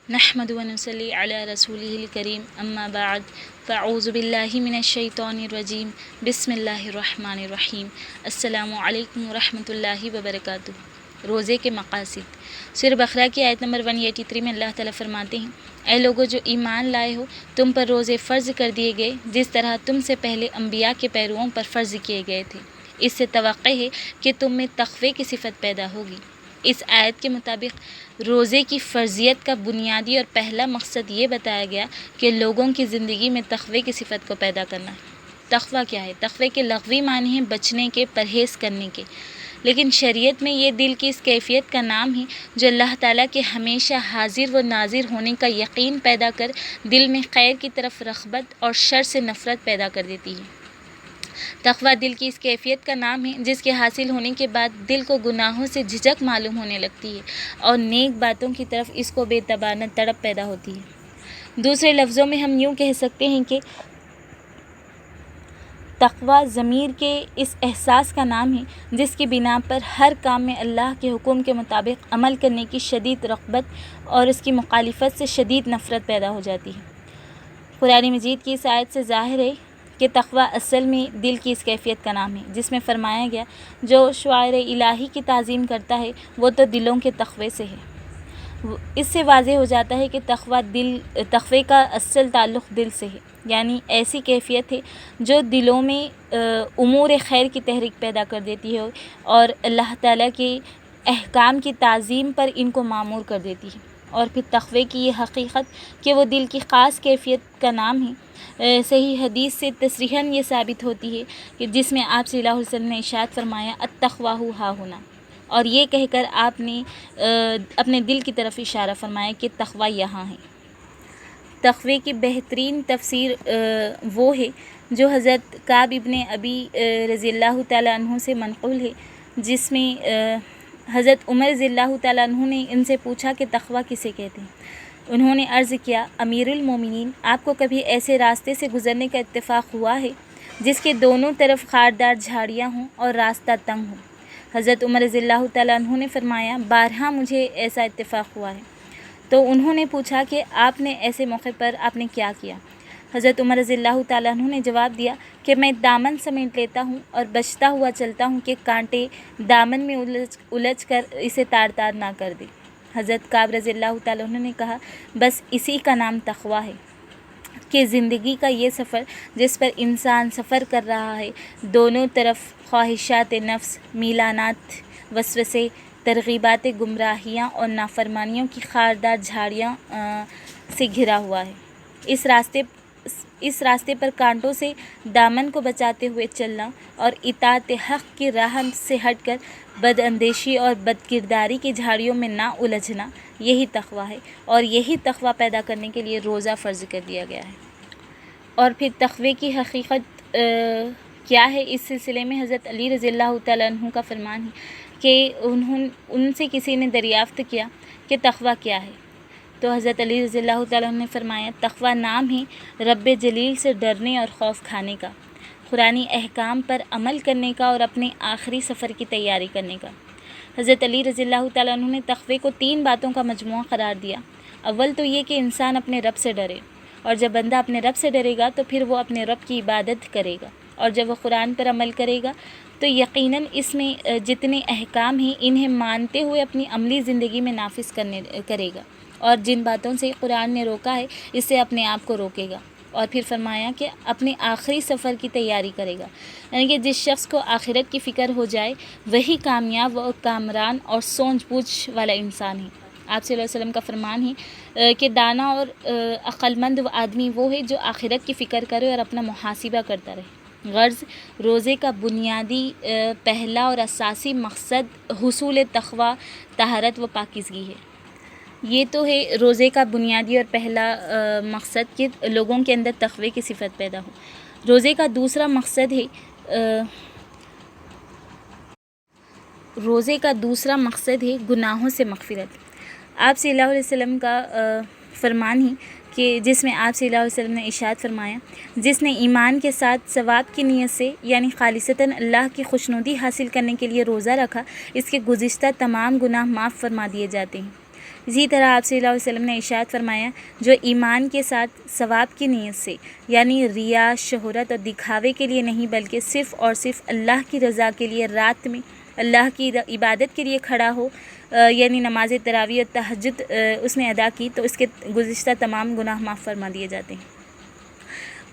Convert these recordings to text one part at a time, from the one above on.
نحمد و نصلی علی رسولہ الکریم اما بعد فاعوذ باللہ من الشیطان الرجیم بسم اللہ الرحمن الرحیم السلام علیکم ورحمۃ اللہ وبرکاتہ۔ روزے کے مقاصد۔ سورہ بقرہ کی آیت نمبر 183 میں اللہ تعالیٰ فرماتے ہیں، اے لوگو جو ایمان لائے ہو، تم پر روزے فرض کر دیے گئے جس طرح تم سے پہلے انبیاء کے پیرووں پر فرض کیے گئے تھے۔ اس سے توقع ہے کہ تم میں تقوی کی صفت پیدا ہوگی۔ اس آیت کے مطابق روزے کی فرضیت کا بنیادی اور پہلا مقصد یہ بتایا گیا کہ لوگوں کی زندگی میں تقوی کی صفت کو پیدا کرنا ہے۔ تقوی کیا ہے؟ تقوی کے لغوی معنی ہیں بچنے کے، پرہیز کرنے کے، لیکن شریعت میں یہ دل کی اس کیفیت کا نام ہے جو اللہ تعالیٰ کے ہمیشہ حاضر و ناظر ہونے کا یقین پیدا کر دل میں خیر کی طرف رغبت اور شر سے نفرت پیدا کر دیتی ہے۔ تقویٰ دل کی اس کیفیت کا نام ہے جس کے حاصل ہونے کے بعد دل کو گناہوں سے جھجک معلوم ہونے لگتی ہے اور نیک باتوں کی طرف اس کو بے تابانہ تڑپ پیدا ہوتی ہے۔ دوسرے لفظوں میں ہم یوں کہہ سکتے ہیں کہ تقویٰ ضمیر کے اس احساس کا نام ہے جس کی بنا پر ہر کام میں اللہ کے حکم کے مطابق عمل کرنے کی شدید رغبت اور اس کی مخالفت سے شدید نفرت پیدا ہو جاتی ہے۔ قرآن مجید کی اس آیت سے ظاہر ہے کہ تقویٰ اصل میں دل کی اس کیفیت کا نام ہے جس میں فرمایا گیا جو شعائر الہی کی تعظیم کرتا ہے وہ تو دلوں کے تقوی سے ہے۔ اس سے واضح ہو جاتا ہے کہ تقوی کا اصل تعلق دل سے ہے، یعنی ایسی کیفیت ہے جو دلوں میں امور خیر کی تحریک پیدا کر دیتی ہے اور اللہ تعالیٰ کے احکام کی تعظیم پر ان کو معمور کر دیتی ہے۔ اور پھر تقوی کی یہ حقیقت کہ وہ دل کی خاص کیفیت کا نام ہے، صحیح حدیث سے تصریحاً یہ ثابت ہوتی ہے کہ جس میں آپ صلی اللہ علیہ وسلم نے ارشاد فرمایا التقویٰ ہاں ہنا، اور یہ کہہ کر آپ نے اپنے دل کی طرف اشارہ فرمایا کہ تقویٰ یہاں ہے۔ تقوی کی بہترین تفسیر وہ ہے جو حضرت کعب ابن ابی رضی اللہ تعالیٰ عنہ سے منقول ہے، جس میں حضرت عمر رضی اللہ تعالیٰ عنہ نے ان سے پوچھا کہ تقویٰ کسے کہتے ہیں؟ انہوں نے عرض کیا، امیر المومنین، آپ کو کبھی ایسے راستے سے گزرنے کا اتفاق ہوا ہے جس کے دونوں طرف خاردار جھاڑیاں ہوں اور راستہ تنگ ہو؟ حضرت عمر رضی اللہ تعالیٰ عنہ نے فرمایا، بارہا مجھے ایسا اتفاق ہوا ہے۔ تو انہوں نے پوچھا کہ آپ نے ایسے موقع پر آپ نے کیا کیا؟ حضرت عمر رضی اللہ تعالیٰ عنہ نے جواب دیا کہ میں دامن سمیٹ لیتا ہوں اور بچتا ہوا چلتا ہوں کہ کانٹے دامن میں الجھ کر اسے تار تار نہ کر دے۔ حضرت کعب رضی اللہ تعالیٰ عنہ نے کہا، بس اسی کا نام تقویٰ ہے کہ زندگی کا یہ سفر جس پر انسان سفر کر رہا ہے، دونوں طرف خواہشات نفس، میلانات وسوسے، ترغیبات گمراہیاں اور نافرمانیوں کی خاردار جھاڑیاں سے گھرا ہوا ہے۔ اس راستے پر کانٹوں سے دامن کو بچاتے ہوئے چلنا اور اطاعت حق کی راہ سے ہٹ کر بد اندیشی اور بد کرداری کی جھاڑیوں میں نہ الجھنا، یہی تقویٰ ہے، اور یہی تقویٰ پیدا کرنے کے لیے روزہ فرض کر دیا گیا ہے۔ اور پھر تقوی کی حقیقت کیا ہے؟ اس سلسلے میں حضرت علی رضی اللہ تعالیٰ عنہ کا فرمان ہے کہ ان سے کسی نے دریافت کیا کہ تقویٰ کیا ہے؟ تو حضرت علی رضی اللہ تعالیٰ عنہ نے فرمایا، تقویٰ نام ہے رب جلیل سے ڈرنے اور خوف کھانے کا، قرآنی احکام پر عمل کرنے کا اور اپنے آخری سفر کی تیاری کرنے کا۔ حضرت علی رضی اللہ تعالیٰ عنہ نے تقوی کو 3 باتوں کا مجموعہ قرار دیا۔ اول تو یہ کہ انسان اپنے رب سے ڈرے، اور جب بندہ اپنے رب سے ڈرے گا تو پھر وہ اپنے رب کی عبادت کرے گا، اور جب وہ قرآن پر عمل کرے گا تو یقیناً اس میں جتنے احکام ہیں انہیں مانتے ہوئے اپنی عملی زندگی میں نافذ کرے گا، اور جن باتوں سے قرآن نے روکا ہے اس سے اپنے آپ کو روکے گا۔ اور پھر فرمایا کہ اپنے آخری سفر کی تیاری کرے گا، یعنی کہ جس شخص کو آخرت کی فکر ہو جائے وہی کامیاب اور کامران اور سوچ بوجھ والا انسان ہے۔ آپ صلی اللہ علیہ وسلم کا فرمان ہے کہ دانا اور عقلمند آدمی وہ ہے جو آخرت کی فکر کرے اور اپنا محاسبہ کرتا رہے۔ غرض روزے کا بنیادی پہلا اور اساسی مقصد حصول تقویٰ، طہارت و پاکیزگی ہے۔ یہ تو ہے روزے کا بنیادی اور پہلا مقصد کہ لوگوں کے اندر تقوی کی صفت پیدا ہو۔ روزے کا دوسرا مقصد ہے گناہوں سے مغفرت۔ آپ صلی اللہ علیہ وسلم کا فرمان ہے کہ جس میں آپ صلی اللہ علیہ وسلم نے ارشاد فرمایا، جس نے ایمان کے ساتھ ثواب کی نیت سے یعنی خالصتاً اللہ کی خوشنودی حاصل کرنے کے لیے روزہ رکھا، اس کے گزشتہ تمام گناہ معاف فرما دیے جاتے ہیں۔ اسی طرح آپ صلی اللہ علیہ وسلم نے ارشاد فرمایا جو ایمان کے ساتھ ثواب کی نیت سے یعنی ریا، شہرت اور دکھاوے کے لیے نہیں بلکہ صرف اور صرف اللہ کی رضا کے لیے رات میں اللہ کی عبادت کے لیے کھڑا ہو، یعنی نماز تراویح اور تہجد اس نے ادا کی تو اس کے گزشتہ تمام گناہ معاف فرما دیے جاتے ہیں۔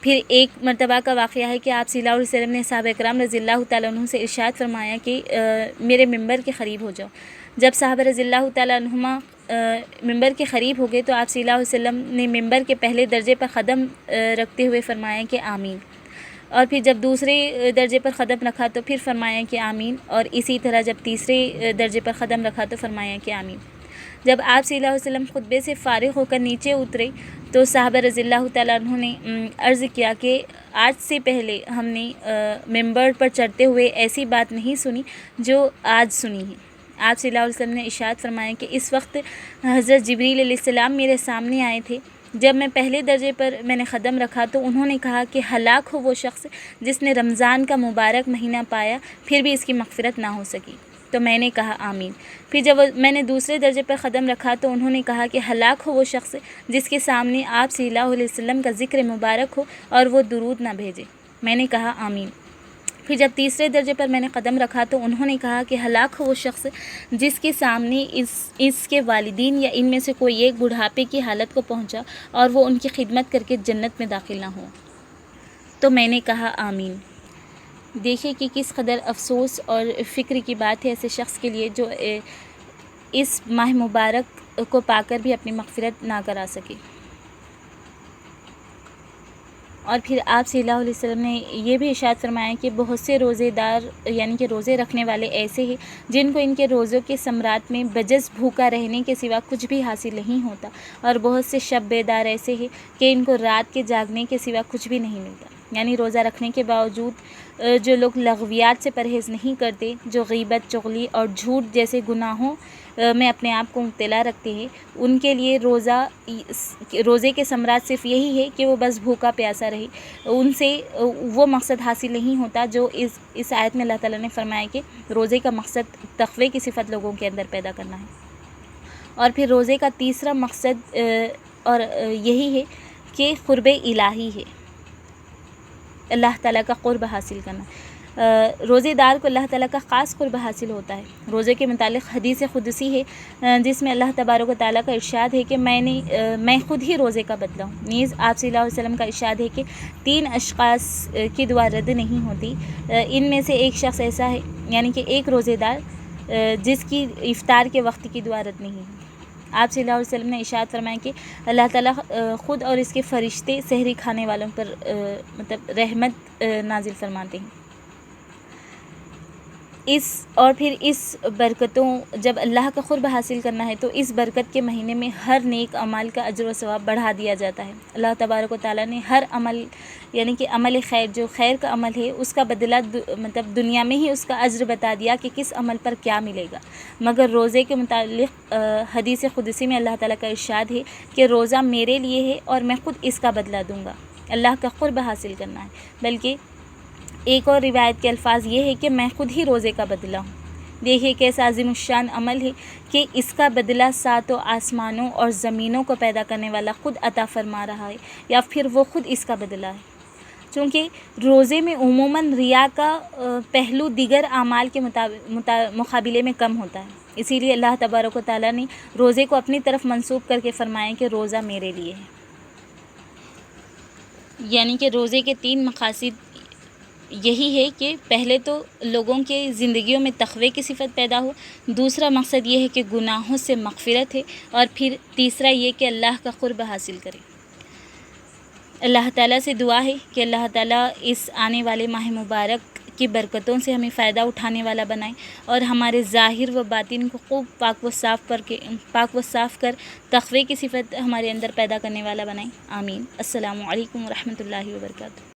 پھر ایک مرتبہ کا واقعہ ہے کہ آپ صلی اللہ علیہ وسلم نے صحابہ اکرام رضی اللہ تعالیٰ عنہ سے ارشاد فرمایا کہ میرے ممبر کے قریب ہو جاؤ۔ جب صحابہ رضی اللہ تعالیٰ عنہما ممبر کے قریب ہو گئے تو آپ صلی اللہ علیہ وسلم نے ممبر کے پہلے درجے پر قدم رکھتے ہوئے فرمایا کہ آمین، اور پھر جب دوسرے درجے پر قدم رکھا تو پھر فرمایا کہ آمین، اور اسی طرح جب تیسرے درجے پر قدم رکھا تو فرمایا کہ آمین۔ جب آپ صلی اللہ علیہ وسلم خطبے سے فارغ ہو کر نیچے اترے تو صحابہ رضی اللہ تعالیٰ عنہ نے عرض کیا کہ آج سے پہلے ہم نے ممبر پر چڑھتے ہوئے ایسی بات نہیں سنی جو آج سنی ہے۔ آپ صلی اللہ علیہ وسلم نے ارشاد فرمایا کہ اس وقت حضرت جبریل علیہ السلام میرے سامنے آئے تھے۔ جب میں پہلے درجے پر میں نے قدم رکھا تو انہوں نے کہا کہ ہلاک ہو وہ شخص جس نے رمضان کا مبارک مہینہ پایا پھر بھی اس کی مغفرت نہ ہو سکی، تو میں نے کہا آمین۔ پھر جب میں نے دوسرے درجے پر قدم رکھا تو انہوں نے کہا کہ ہلاک ہو وہ شخص جس کے سامنے آپ صلی اللہ علیہ وسلم کا ذکر مبارک ہو اور وہ درود نہ بھیجے، میں نے کہا آمین۔ پھر جب تیسرے درجے پر میں نے قدم رکھا تو انہوں نے کہا کہ ہلاک ہو وہ شخص جس کے سامنے اس کے والدین یا ان میں سے کوئی ایک بڑھاپے کی حالت کو پہنچا اور وہ ان کی خدمت کر کے جنت میں داخل نہ ہو، تو میں نے کہا آمین۔ دیکھیں کہ کس قدر افسوس اور فکر کی بات ہے ایسے شخص کے لیے جو اس ماہ مبارک کو پا کر بھی اپنی مغفرت نہ کرا سکے۔ اور پھر آپ صلی اللہ علیہ وسلم نے یہ بھی ارشاد فرمایا کہ بہت سے روزے دار یعنی کہ روزے رکھنے والے ایسے ہیں جن کو ان کے روزوں کے ثمرات میں بجز بھوکا رہنے کے سوا کچھ بھی حاصل نہیں ہوتا، اور بہت سے شب بیدار ایسے ہیں کہ ان کو رات کے جاگنے کے سوا کچھ بھی نہیں ملتا، یعنی روزہ رکھنے کے باوجود جو لوگ لغویات سے پرہیز نہیں کرتے، جو غیبت، چغلی اور جھوٹ جیسے گناہوں میں اپنے آپ کو مبتلا رکھتے ہیں، ان کے لیے روزے کے ثمرات صرف یہی ہے کہ وہ بس بھوکا پیاسا رہے، ان سے وہ مقصد حاصل نہیں ہوتا جو اس آیت میں اللہ تعالیٰ نے فرمایا کہ روزے کا مقصد تقوی کی صفت لوگوں کے اندر پیدا کرنا ہے۔ اور پھر روزے کا تیسرا مقصد اور یہی ہے کہ قرب الہی ہے، اللہ تعالیٰ کا قرب حاصل کرنا۔ روزے دار کو اللہ تعالیٰ کا خاص قرب حاصل ہوتا ہے۔ روزے کے متعلق حدیث قدسی ہے جس میں اللہ تبارک و تعالیٰ کا ارشاد ہے کہ میں خود ہی روزے کا بدلہ ہوں۔ نیز آپ صلی اللہ علیہ وسلم کا ارشاد ہے کہ 3 اشخاص کی دعا رد نہیں ہوتی، ان میں سے ایک شخص ایسا ہے یعنی کہ ایک روزے دار جس کی افطار کے وقت کی دعا رد نہیں ہوتی۔ آپ صلی اللہ علیہ وسلم نے ارشاد فرمایا کہ اللہ تعالیٰ خود اور اس کے فرشتے سحری کھانے والوں پر رحمت نازل فرماتے ہیں۔ اور پھر اس برکتوں جب اللہ کا قرب حاصل کرنا ہے تو اس برکت کے مہینے میں ہر نیک عمل کا اجر و ثواب بڑھا دیا جاتا ہے۔ اللہ تبارک و تعالیٰ نے ہر عمل یعنی کہ عمل خیر جو خیر کا عمل ہے اس کا بدلہ دنیا میں ہی اس کا اجر بتا دیا کہ کس عمل پر کیا ملے گا، مگر روزے کے متعلق حدیث قدسی میں اللہ تعالیٰ کا ارشاد ہے کہ روزہ میرے لیے ہے اور میں خود اس کا بدلہ دوں گا۔ اللہ کا قرب حاصل کرنا ہے، بلکہ ایک اور روایت کے الفاظ یہ ہے کہ میں خود ہی روزے کا بدلہ ہوں۔ دیکھیے کیسا عظیم الشان عمل ہے کہ اس کا بدلہ 7 آسمانوں اور زمینوں کو پیدا کرنے والا خود عطا فرما رہا ہے، یا پھر وہ خود اس کا بدلہ ہے۔ چونکہ روزے میں عموماً ریا کا پہلو دیگر اعمال کے مقابلے میں کم ہوتا ہے، اسی لیے اللہ تبارک و تعالیٰ نے روزے کو اپنی طرف منسوب کر کے فرمایا کہ روزہ میرے لیے ہے۔ یعنی کہ روزے کے 3 مقاصد یہی ہے کہ پہلے تو لوگوں کے زندگیوں میں تقوی کی صفت پیدا ہو، دوسرا مقصد یہ ہے کہ گناہوں سے مغفرت ہے، اور پھر تیسرا یہ کہ اللہ کا قرب حاصل کرے۔ اللہ تعالیٰ سے دعا ہے کہ اللہ تعالیٰ اس آنے والے ماہ مبارک کی برکتوں سے ہمیں فائدہ اٹھانے والا بنائے، اور ہمارے ظاہر و باطن کو خوب پاک و صاف کر تقوی کی صفت ہمارے اندر پیدا کرنے والا بنائے۔ آمین۔ السلام علیکم ورحمۃ اللہ وبرکاتہ۔